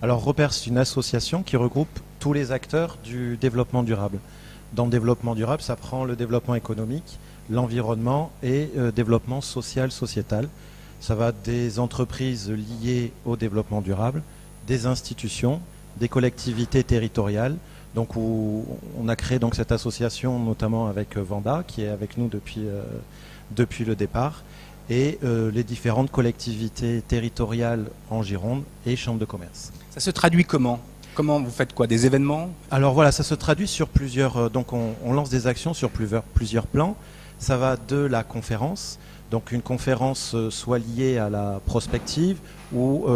Alors Repère, c'est une association qui regroupe tous les acteurs du développement durable. Dans le développement durable, ça prend le développement économique, l'environnement et développement social, sociétal. Ça va des entreprises liées au développement durable, des institutions, des collectivités territoriales. Donc où on a créé donc cette association notamment avec Vanda qui est avec nous depuis le départ et les différentes collectivités territoriales en Gironde et chambres de commerce. Ça se traduit comment? Comment vous faites quoi? Des événements? Alors voilà, ça se traduit sur plusieurs. Donc on lance des actions sur plusieurs plans. Ça va de la conférence, donc une conférence soit liée à la prospective ou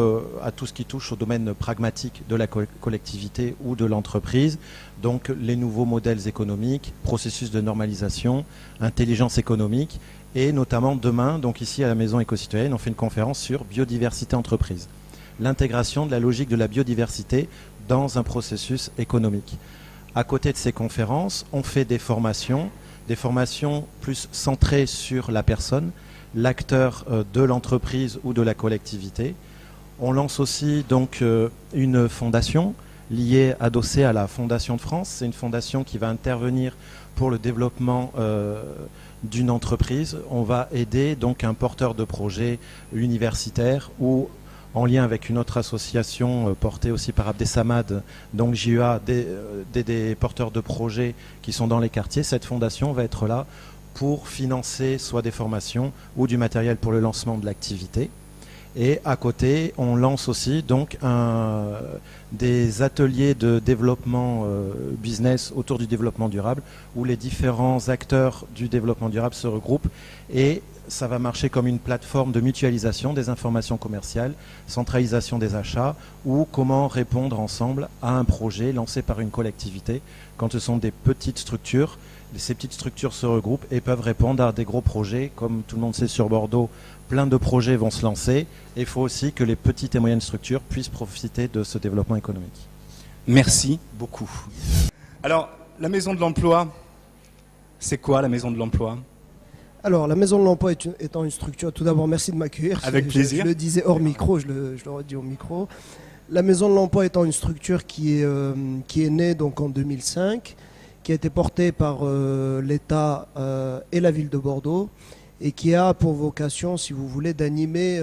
à tout ce qui touche au domaine pragmatique de la collectivité ou de l'entreprise. Donc les nouveaux modèles économiques, processus de normalisation, intelligence économique et notamment demain, donc ici à la Maison éco-citoyenne, on fait une conférence sur biodiversité entreprise. L'intégration de la logique de la biodiversité dans un processus économique. À côté de ces conférences, on fait des formations plus centrées sur la personne, l'acteur de l'entreprise ou de la collectivité. On lance aussi donc une fondation liée, adossée à la Fondation de France. C'est une fondation qui va intervenir pour le développement d'une entreprise. On va aider donc un porteur de projet universitaire ou en lien avec une autre association portée aussi par Abdesamad, donc JEA, des porteurs de projets qui sont dans les quartiers. Cette fondation va être là pour financer soit des formations ou du matériel pour le lancement de l'activité. Et à côté, on lance aussi donc des ateliers de développement business autour du développement durable où les différents acteurs du développement durable se regroupent et ça va marcher comme une plateforme de mutualisation des informations commerciales, centralisation des achats ou comment répondre ensemble à un projet lancé par une collectivité quand ce sont des petites structures. Ces petites structures se regroupent et peuvent répondre à des gros projets. Comme tout le monde sait sur Bordeaux, plein de projets vont se lancer et il faut aussi que les petites et moyennes structures puissent profiter de ce développement économique. Merci beaucoup. Alors, la Maison de l'Emploi, c'est quoi la Maison de l'Emploi? Alors, la Maison de l'Emploi étant une structure, tout d'abord, merci de m'accueillir. Avec plaisir. Je le disais hors micro, je le redis au micro. La Maison de l'Emploi étant une structure qui est née donc en 2005, qui a été portée par l'État et la ville de Bordeaux, et qui a pour vocation, si vous voulez, d'animer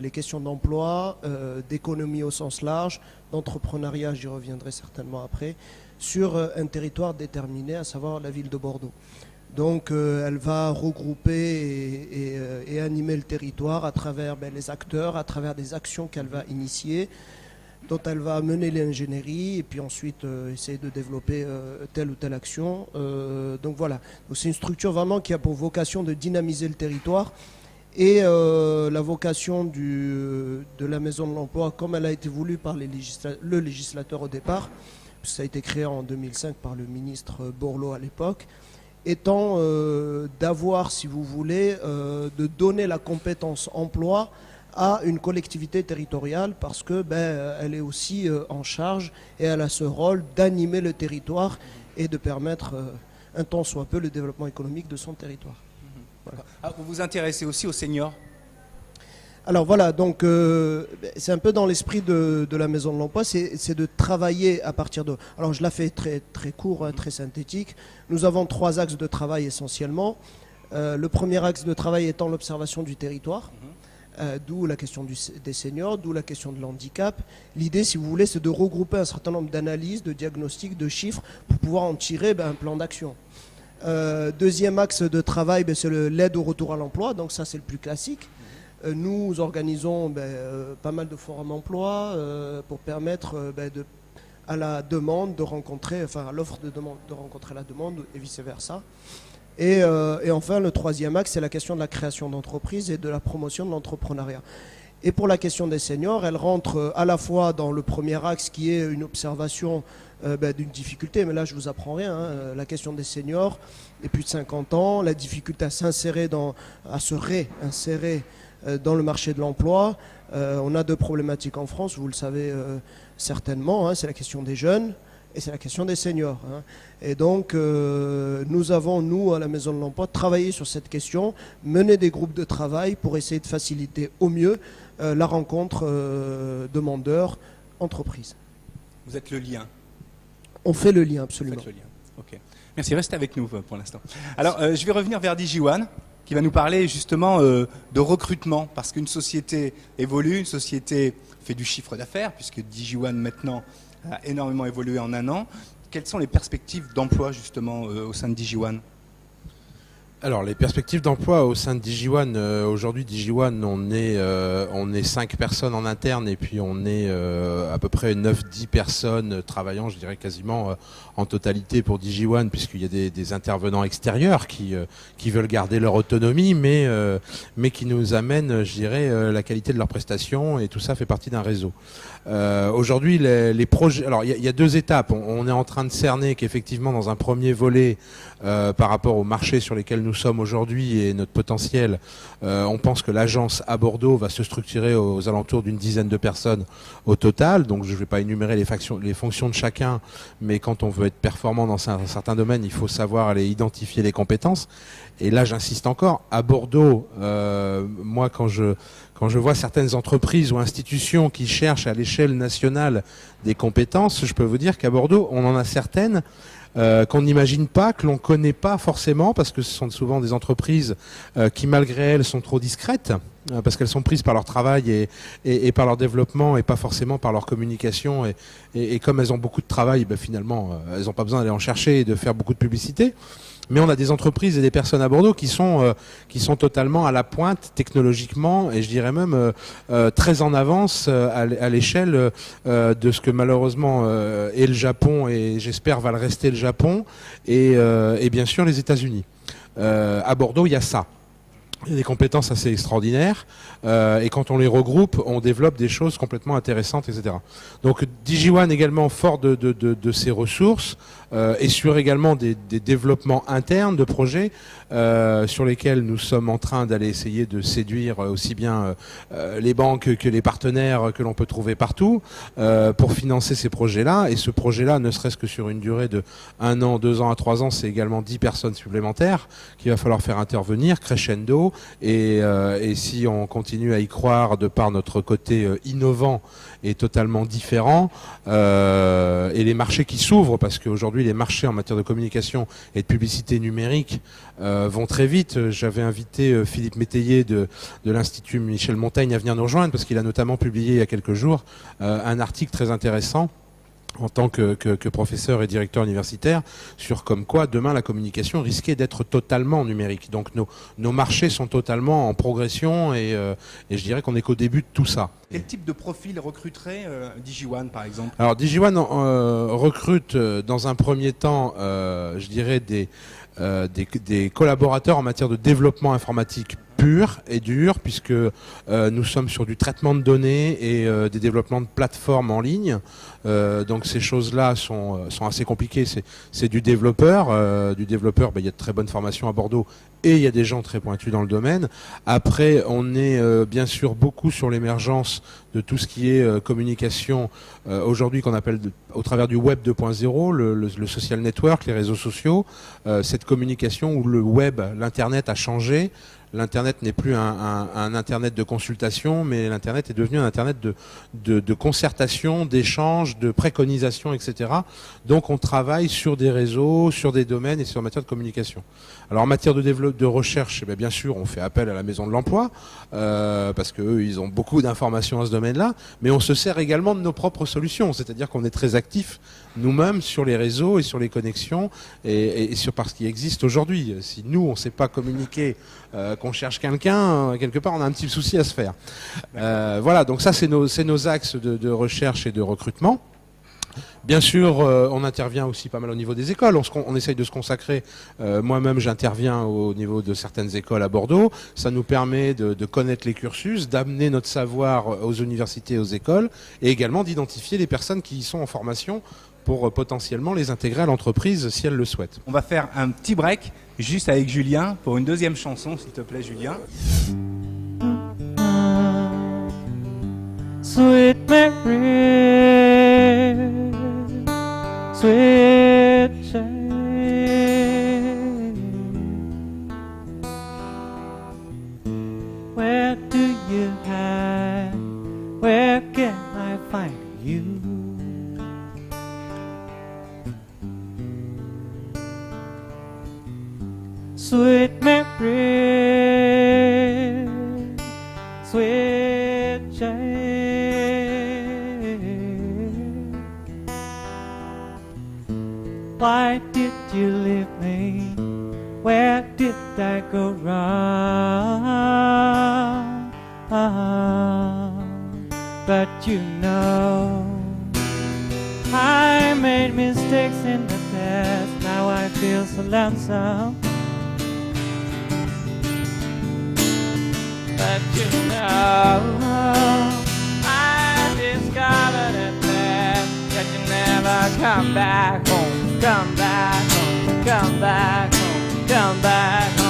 les questions d'emploi, d'économie au sens large, d'entrepreneuriat, j'y reviendrai certainement après, sur un territoire déterminé, à savoir la ville de Bordeaux. Donc elle va regrouper et animer le territoire à travers les acteurs, à travers des actions qu'elle va initier, dont elle va mener l'ingénierie et puis ensuite essayer de développer telle ou telle action. Donc voilà, donc, c'est une structure vraiment qui a pour vocation de dynamiser le territoire. Et la vocation de la Maison de l'Emploi, comme elle a été voulue par le législateur au départ, puisque ça a été créé en 2005 par le ministre Borloo à l'époque, étant d'avoir, si vous voulez, de donner la compétence emploi à une collectivité territoriale parce que elle est aussi en charge et elle a ce rôle d'animer le territoire et de permettre un tant soit peu le développement économique de son territoire. Voilà. Ah, vous vous intéressez aussi aux seniors? Alors voilà, donc c'est un peu dans l'esprit de la Maison de l'Emploi, c'est de travailler à partir de... Alors je la fais très, très court, très synthétique. Nous avons 3 axes de travail essentiellement. Le premier axe de travail étant l'observation du territoire, d'où la question des seniors, d'où la question de l'handicap. L'idée, si vous voulez, c'est de regrouper un certain nombre d'analyses, de diagnostics, de chiffres pour pouvoir en tirer un plan d'action. Deuxième axe de travail, c'est l'aide au retour à l'emploi, donc ça c'est le plus classique. Nous organisons pas mal de forums emploi pour permettre à la demande de rencontrer, enfin à l'offre de demande de rencontrer la demande et vice-versa. Et enfin, le troisième axe, c'est la question de la création d'entreprises et de la promotion de l'entrepreneuriat. Et pour la question des seniors, elle rentre à la fois dans le premier axe qui est une observation d'une difficulté, mais là je vous apprends rien, la question des seniors, et plus de 50 ans, la difficulté à s'insérer, à se réinsérer dans le marché de l'emploi. On a 2 problématiques en France, vous le savez certainement, c'est la question des jeunes et c'est la question des seniors. Et donc nous avons, nous, à la Maison de l'Emploi, travaillé sur cette question, mené des groupes de travail pour essayer de faciliter au mieux la rencontre demandeurs entreprise. Vous êtes le lien. On fait le lien, Vous absolument. faites le lien. Ok. Merci, restez avec nous pour l'instant. Alors, je vais revenir vers DigiOne, qui va nous parler justement de recrutement, parce qu'une société évolue, une société fait du chiffre d'affaires, puisque DigiOne maintenant a énormément évolué en un an. Quelles sont les perspectives d'emploi justement au sein de DigiOne ? Alors, les perspectives d'emploi au sein de DigiOne, aujourd'hui DigiOne, on est 5 personnes en interne et puis on est à peu près 9-10 personnes travaillant, je dirais quasiment en totalité pour DigiOne, puisqu'il y a des intervenants extérieurs qui veulent garder leur autonomie, mais qui nous amènent, je dirais, la qualité de leurs prestations, et tout ça fait partie d'un réseau. Aujourd'hui, les projets. Alors, il y a 2 étapes. On est en train de cerner qu'effectivement, dans un premier volet, par rapport au marché sur lesquels nous sommes aujourd'hui et notre potentiel, on pense que l'agence à Bordeaux va se structurer aux alentours d'une dizaine de personnes au total. Donc, je ne vais pas énumérer les fonctions de chacun, mais quand on veut être performant dans un certain domaine, il faut savoir aller identifier les compétences. Et là, j'insiste encore, à Bordeaux, moi, quand je vois certaines entreprises ou institutions qui cherchent à l'échelle nationale des compétences, je peux vous dire qu'à Bordeaux, on en a certaines qu'on n'imagine pas, que l'on ne connaît pas forcément, parce que ce sont souvent des entreprises qui, malgré elles, sont trop discrètes, parce qu'elles sont prises par leur travail et par leur développement, et pas forcément par leur communication. Et comme elles ont beaucoup de travail, ben finalement, elles n'ont pas besoin d'aller en chercher et de faire beaucoup de publicité. Mais on a des entreprises et des personnes à Bordeaux qui sont totalement à la pointe technologiquement, et je dirais même très en avance à l'échelle de ce que malheureusement est le Japon, et j'espère va le rester le Japon, et bien sûr les États-Unis. À Bordeaux, il y a ça. Il y a des compétences assez extraordinaires, et quand on les regroupe, on développe des choses complètement intéressantes, etc. Donc DigiOne également fort de ses ressources, et sur également des développements internes de projets sur lesquels nous sommes en train d'aller essayer de séduire aussi bien les banques que les partenaires que l'on peut trouver partout pour financer ces projets-là. Et ce projet-là, ne serait-ce que sur une durée de 1 an, 2 ans à 3 ans, c'est également 10 personnes supplémentaires qu'il va falloir faire intervenir, crescendo. Et si on continue à y croire de par notre côté innovant et totalement différent, et les marchés qui s'ouvrent, parce qu'aujourd'hui les marchés en matière de communication et de publicité numérique vont très vite. J'avais invité Philippe Métayer de l'Institut Michel Montaigne à venir nous rejoindre, parce qu'il a notamment publié il y a quelques jours un article très intéressant en tant que professeur et directeur universitaire, sur comme quoi demain la communication risquait d'être totalement numérique. Donc nos marchés sont totalement en progression, et je dirais qu'on n'est qu'au début de tout ça. Quel type de profil recruterait DigiOne par exemple ? Alors DigiOne recrute dans un premier temps, je dirais, des collaborateurs en matière de développement informatique pur et dur, puisque nous sommes sur du traitement de données et des développements de plateformes en ligne. Donc ces choses-là sont assez compliquées. C'est du développeur. Il y a de très bonnes formations à Bordeaux, et il y a des gens très pointus dans le domaine. Après, on est bien sûr beaucoup sur l'émergence de tout ce qui est communication aujourd'hui, qu'on appelle au travers du web 2.0, le social network, les réseaux sociaux, cette communication où le web, l'internet a changé. L'internet n'est plus un internet de consultation, mais l'internet est devenu un internet de concertation, d'échange, de préconisation, etc. Donc on travaille sur des réseaux, sur des domaines et sur en matière de communication. Alors en matière de recherche, bien sûr, on fait appel à la Maison de l'Emploi, parce qu'eux, ils ont beaucoup d'informations à ce domaine-là, mais on se sert également de nos propres solutions, c'est-à-dire qu'on est très actifs nous-mêmes sur les réseaux et sur les connexions, et sur ce qui existe aujourd'hui. Si nous, on ne sait pas communiquer, qu'on cherche quelqu'un, quelque part, on a un petit souci à se faire. Voilà, donc ça, c'est nos axes de recherche et de recrutement. Bien sûr, on intervient aussi pas mal au niveau des écoles. On essaye de se consacrer. Moi-même, j'interviens au niveau de certaines écoles à Bordeaux. Ça nous permet de connaître les cursus, d'amener notre savoir aux universités et aux écoles, et également d'identifier les personnes qui y sont en formation pour potentiellement les intégrer à l'entreprise si elles le souhaitent. On va faire un petit break juste avec Julien pour une deuxième chanson, s'il te plaît, Julien. Sweet Mary, sweet Jane, where do you hide? Where can I find you? you. Sweet memory, sweet change. Why did you leave me? Where did I go wrong? But you know, I made mistakes in the past. Now I feel so lonesome. But you know, I discovered at last that you never come back home, come back home, come back home, come back home.